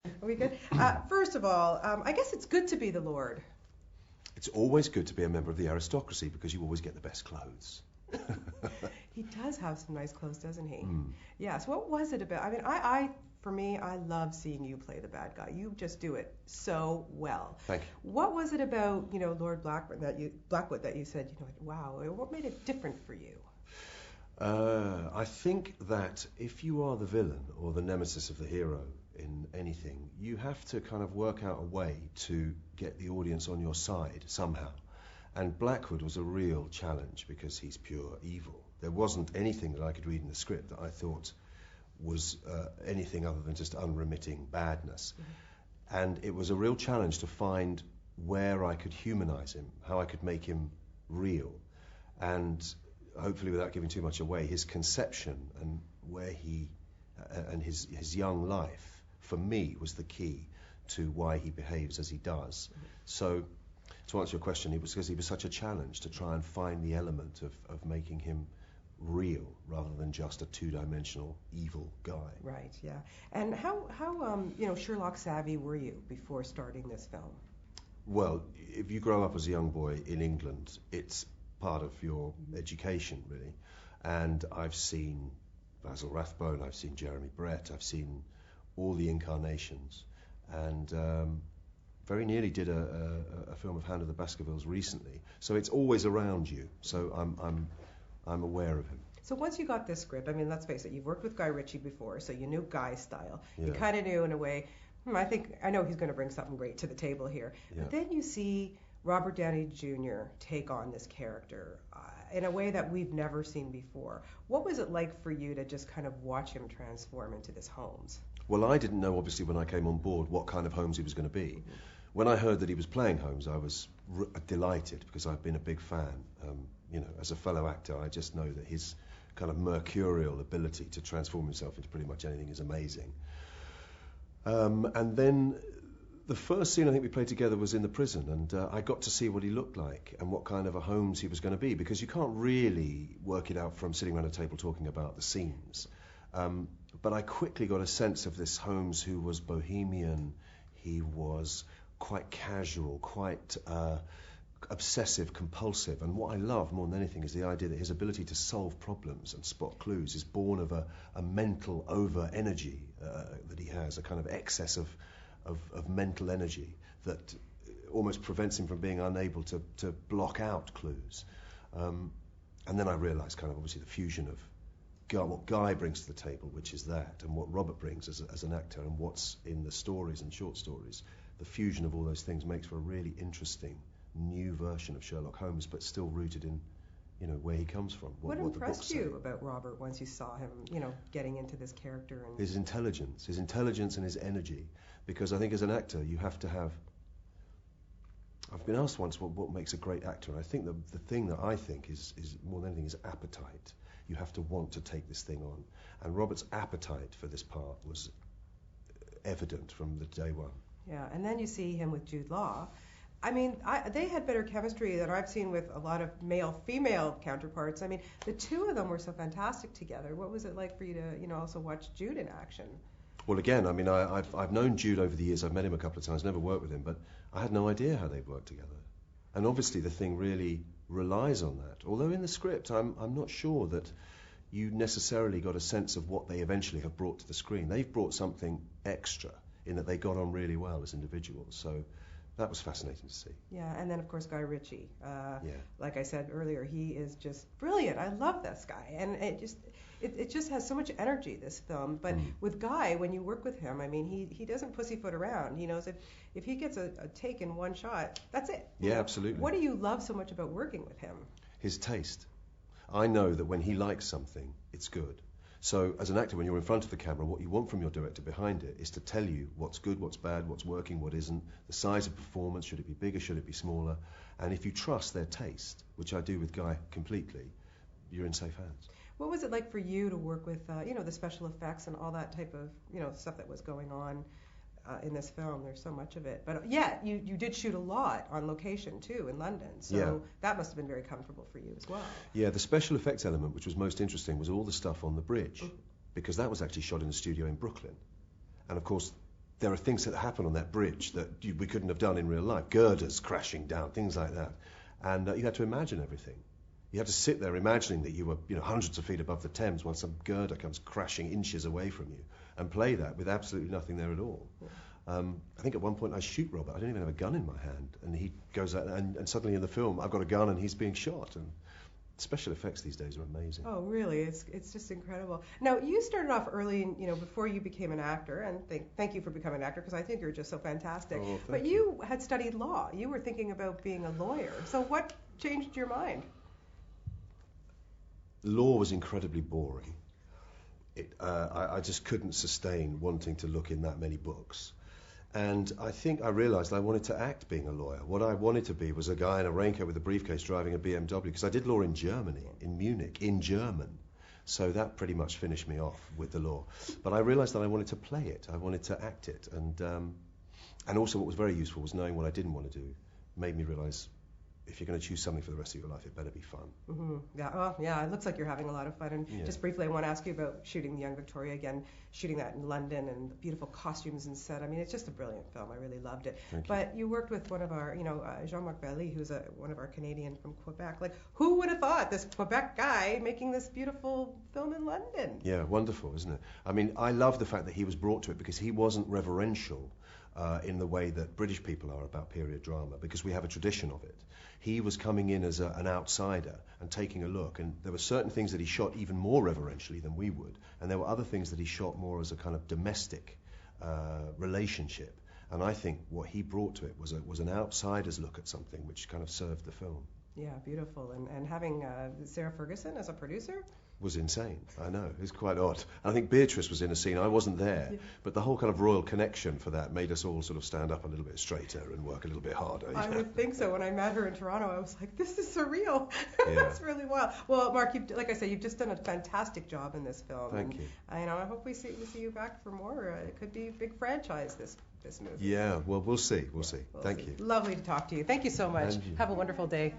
Are we good? First of all, I guess it's good to be the Lord. It's always good to be a member of the aristocracy because you always get the best clothes. He does have some nice clothes, doesn't he? Mm. Yes. What was it about? I mean, for me, I love seeing you play the bad guy. You just do it so well. Thank you. What was it about, Lord Blackwood that you said, wow, what made it different for you? I think that if you are the villain or the nemesis of the hero in anything, you have to kind of work out a way to get the audience on your side somehow. And Blackwood was a real challenge because he's pure evil. There wasn't anything that I could read in the script that I thought was anything other than just unremitting badness. Mm-hmm. And it was a real challenge to find where I could humanize him, how I could make him real. And hopefully without giving too much away, his conception and where he and his young life, for me, was the key to why he behaves as he does. Mm-hmm. So, to answer your question, it was because he was such a challenge to try and find the element of making him real rather than just a two-dimensional evil guy. Right, yeah. And how Sherlock savvy were you before starting this film? Well, if you grow up as a young boy in England, it's part of your education, really. And I've seen Basil Rathbone, I've seen Jeremy Brett, I've seen all the incarnations, and very nearly did a film of Hand of the Baskervilles recently. So it's always around you. So I'm aware of him. So once you got this script, I mean, let's face it, you've worked with Guy Ritchie before, so you knew Guy's style. Yeah. You kind of knew in a way, I know he's going to bring something great to the table here. Yeah. But then you see Robert Downey Jr. take on this character in a way that we've never seen before. What was it like for you to just kind of watch him transform into this Holmes? Well, I didn't know, obviously, when I came on board what kind of Holmes he was going to be. Mm-hmm. When I heard that he was playing Holmes, I was delighted because I've been a big fan. As a fellow actor, I just know that his kind of mercurial ability to transform himself into pretty much anything is amazing. And then the first scene I think we played together was in the prison, and I got to see what he looked like and what kind of a Holmes he was going to be, because you can't really work it out from sitting around a table talking about the scenes. But I quickly got a sense of this Holmes who was bohemian. He was quite casual, quite obsessive, compulsive. And what I love more than anything is the idea that his ability to solve problems and spot clues is born of a mental over-energy that he has, a kind of excess of mental energy that almost prevents him from being unable to block out clues. And then I realised kind of obviously the fusion of what Guy brings to the table, which is that, and what Robert brings as an actor, and what's in the stories and short stories. The fusion of all those things makes for a really interesting new version of Sherlock Holmes, but still rooted in, where he comes from. What impressed you about Robert once you saw him, getting into this character? And his intelligence and his energy. Because I think as an actor, you have to have. I've been asked once what makes a great actor, and I think the thing that I think is more than anything is appetite. You have to want to take this thing on, and Robert's appetite for this part was evident from the day one. Yeah, and then you see him with Jude Law. I mean, they had better chemistry than I've seen with a lot of male-female counterparts. I mean, the two of them were so fantastic together. What was it like for you to, also watch Jude in action? Well, again, I mean, I've known Jude over the years. I've met him a couple of times, never worked with him, but I had no idea how they'd worked together. And obviously the thing really relies on that. Although in the script, I'm not sure that you necessarily got a sense of what they eventually have brought to the screen. They've brought something extra in that they got on really well as individuals. So that was fascinating to see. Yeah, and then of course Guy Ritchie. Like I said earlier, he is just brilliant. I love this guy, and it just has so much energy, this film. But with Guy, when you work with him, I mean, he doesn't pussyfoot around. He knows if he gets a take in one shot, that's it. Yeah, absolutely. What do you love so much about working with him? His taste. I know that when he likes something, it's good. So as an actor, when you're in front of the camera, what you want from your director behind it is to tell you what's good, what's bad, what's working, what isn't, the size of performance, should it be bigger, should it be smaller. And if you trust their taste, which I do with Guy completely, you're in safe hands. What was it like for you to work with, the special effects and all that type of, stuff that was going on in this film? There's so much of it. But yeah, you did shoot a lot on location too in London. So that must have been very comfortable for you as well. Yeah, the special effects element, which was most interesting, was all the stuff on the bridge, because that was actually shot in a studio in Brooklyn. And of course, there are things that happen on that bridge that we couldn't have done in real life. Girders crashing down, things like that. And you had to imagine everything. You had to sit there imagining that you were, hundreds of feet above the Thames while some girder comes crashing inches away from you, and play that with absolutely nothing there at all. I think at one point I shoot Robert. I don't even have a gun in my hand, and he goes out, and suddenly in the film I've got a gun and he's being shot. And special effects these days are amazing. Oh, really? It's just incredible. Now, you started off early, before you became an actor, and thank you for becoming an actor, because I think you're just so fantastic. Oh, but you had studied law. You were thinking about being a lawyer. So what changed your mind? Law was incredibly boring. I just couldn't sustain wanting to look in that many books. And I think I realised I wanted to act being a lawyer. What I wanted to be was a guy in a raincoat with a briefcase driving a BMW, because I did law in Germany, in Munich, in German. So that pretty much finished me off with the law. But I realised that I wanted to play it. I wanted to act it. And also what was very useful was knowing what I didn't want to do. Made me realise if you're going to choose something for the rest of your life, it better be fun. Mm-hmm. Yeah, well, yeah, it looks like you're having a lot of fun. And just briefly, I want to ask you about shooting The Young Victoria again, shooting that in London, and the beautiful costumes and set. I mean, it's just a brilliant film. I really loved it. But you worked with one of our, Jean-Marc Vallée, who's one of our Canadian from Quebec. Like, who would have thought this Quebec guy making this beautiful film in London? Yeah, wonderful, isn't it? I mean, I love the fact that he was brought to it, because he wasn't reverential in the way that British people are about period drama, because we have a tradition of it. He was coming in as an outsider and taking a look, and there were certain things that he shot even more reverentially than we would, and there were other things that he shot more as a kind of domestic relationship. And I think what he brought to it was an outsider's look at something which kind of served the film. Yeah, beautiful. And having Sarah Ferguson as a producer? Was insane. I know. It's quite odd. I think Beatrice was in a scene. I wasn't there, but the whole kind of royal connection for that made us all sort of stand up a little bit straighter and work a little bit harder. I would think so. When I met her in Toronto, I was like, this is surreal. That's really wild. Well, Mark, like I said, you've just done a fantastic job in this film. Thank you. I hope we see you back for more. It could be a big franchise, this movie. Yeah, well, we'll see. We'll see. Thank you. Lovely to talk to you. Thank you so much. Have a wonderful day.